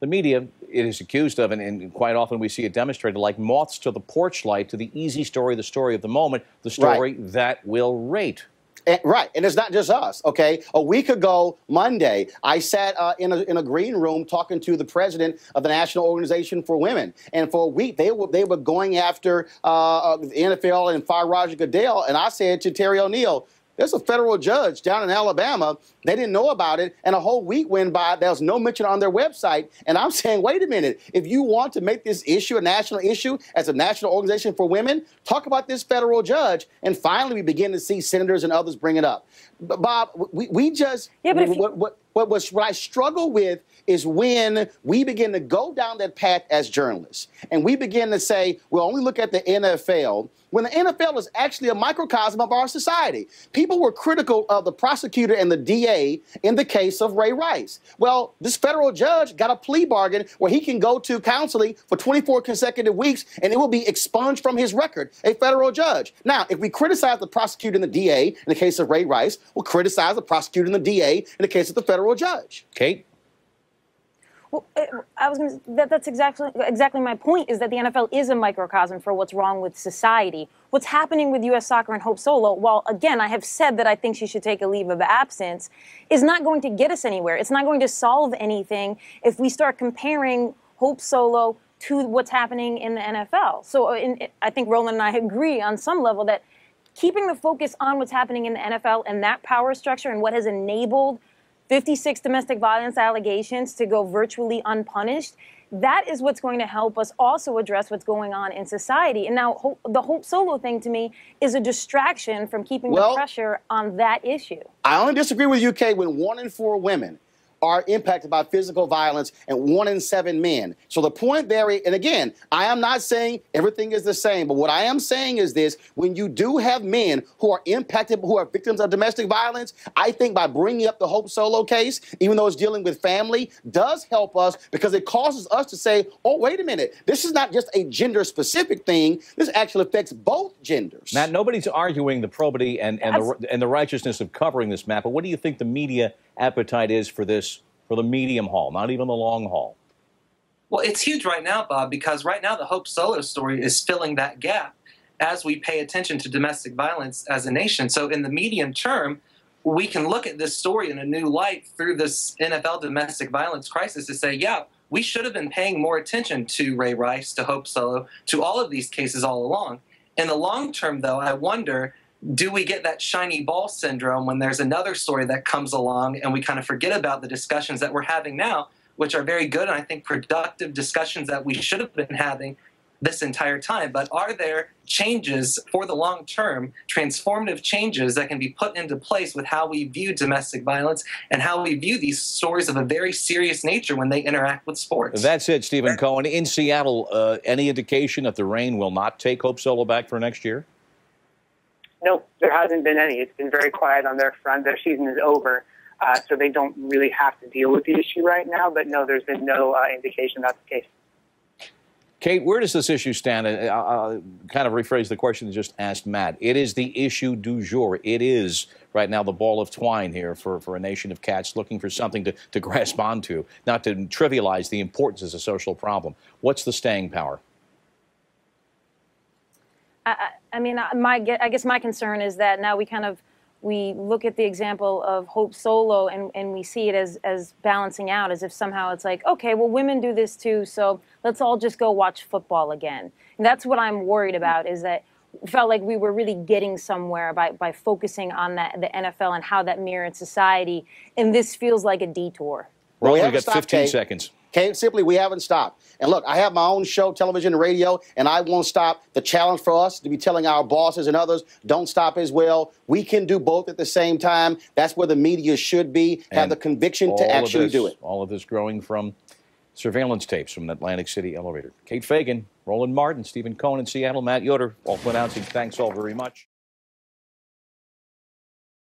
the media it is accused of, and quite often we see it demonstrated, like moths to the porch light, to the easy story, the story of the moment, the story that will rate. Right, and it's not just us, okay? A week ago, Monday, I sat in a green room talking to the president of the National Organization for Women, and for a week they were going after the NFL and fire Roger Goodell, and I said to Terry O'Neill, there's a federal judge down in Alabama. They didn't know about it, and a whole week went by. There was no mention on their website. And I'm saying, wait a minute. If you want to make this issue a national issue as a national organization for women, talk about this federal judge. And finally, we begin to see senators and others bring it up. But Bob, we just what I struggle with is when we begin to go down that path as journalists, and we begin to say we'll only look at the NFL, when the NFL is actually a microcosm of our society. People were critical of the prosecutor and the DA in the case of Ray Rice. Well, this federal judge got a plea bargain where he can go to counseling for 24 consecutive weeks, and it will be expunged from his record, a federal judge. Now, if we criticize the prosecutor and the DA in the case of Ray Rice, we'll criticize the prosecutor and the DA in the case of the federal judge. Kate? Well, I was going to. That's exactly my point. Is that the NFL is a microcosm for what's wrong with society. What's happening with U.S. Soccer and Hope Solo? While again, I have said that I think she should take a leave of absence, is not going to get us anywhere. It's not going to solve anything if we start comparing Hope Solo to what's happening in the NFL. So I think Roland and I agree on some level that keeping the focus on what's happening in the NFL and that power structure and what has enabled 56 domestic violence allegations to go virtually unpunished, that is what's going to help us also address what's going on in society. And now the Hope Solo thing to me is a distraction from keeping the pressure on that issue. I only disagree with you, Kay, when 1 in 4 women are impacted by physical violence and 1 in 7 men. So the point there, and again, I am not saying everything is the same, but what I am saying is this: when you do have men who are impacted, who are victims of domestic violence, I think by bringing up the Hope Solo case, even though it's dealing with family, does help us, because it causes us to say, oh, wait a minute, this is not just a gender-specific thing. This actually affects both genders. Matt, nobody's arguing the probity and the righteousness of covering this, Matt, but what do you think the media appetite is for this, for the medium haul, not even the long haul? Well, it's huge right now, Bob, because right now the Hope Solo story is filling that gap as we pay attention to domestic violence as a nation. So in the medium term, we can look at this story in a new light through this NFL domestic violence crisis to say, yeah, we should have been paying more attention to Ray Rice, to Hope Solo, to all of these cases all along. In the long term, though, I wonder, do we get that shiny ball syndrome when there's another story that comes along and we kind of forget about the discussions that we're having now, which are very good and I think productive discussions that we should have been having this entire time? But are there changes for the long term, transformative changes that can be put into place with how we view domestic violence and how we view these stories of a very serious nature when they interact with sports? That's it, Stephen Cohen. In Seattle, any indication that the Reign will not take Hope Solo back for next year? Nope, there hasn't been any. It's been very quiet on their front. Their season is over, so they don't really have to deal with the issue right now. But no, there's been no indication that's the case. Kate, where does this issue stand? I'll kind of rephrase the question that just asked Matt. It is the issue du jour. It is right now the ball of twine here for a nation of cats looking for something to grasp onto, not to trivialize the importance as a social problem. What's the staying power? I mean, I guess my concern is that now we look at the example of Hope Solo and we see it as balancing out, as if somehow it's like, okay, well, women do this too, so let's all just go watch football again. And that's what I'm worried about, is that it felt like we were really getting somewhere by focusing on the NFL and how that mirrored society, and this feels like a detour. Well, we've got 15 seconds. Okay, simply, we haven't stopped. And look, I have my own show, television and radio, and I won't stop. The challenge for us to be telling our bosses and others, don't stop as well. We can do both at the same time. That's where the media should be, have the conviction to actually do it. All of this growing from surveillance tapes from the Atlantic City elevator. Kate Fagan, Roland Martin, Stephen Cohen in Seattle, Matt Yoder, all announcing. Thanks all very much.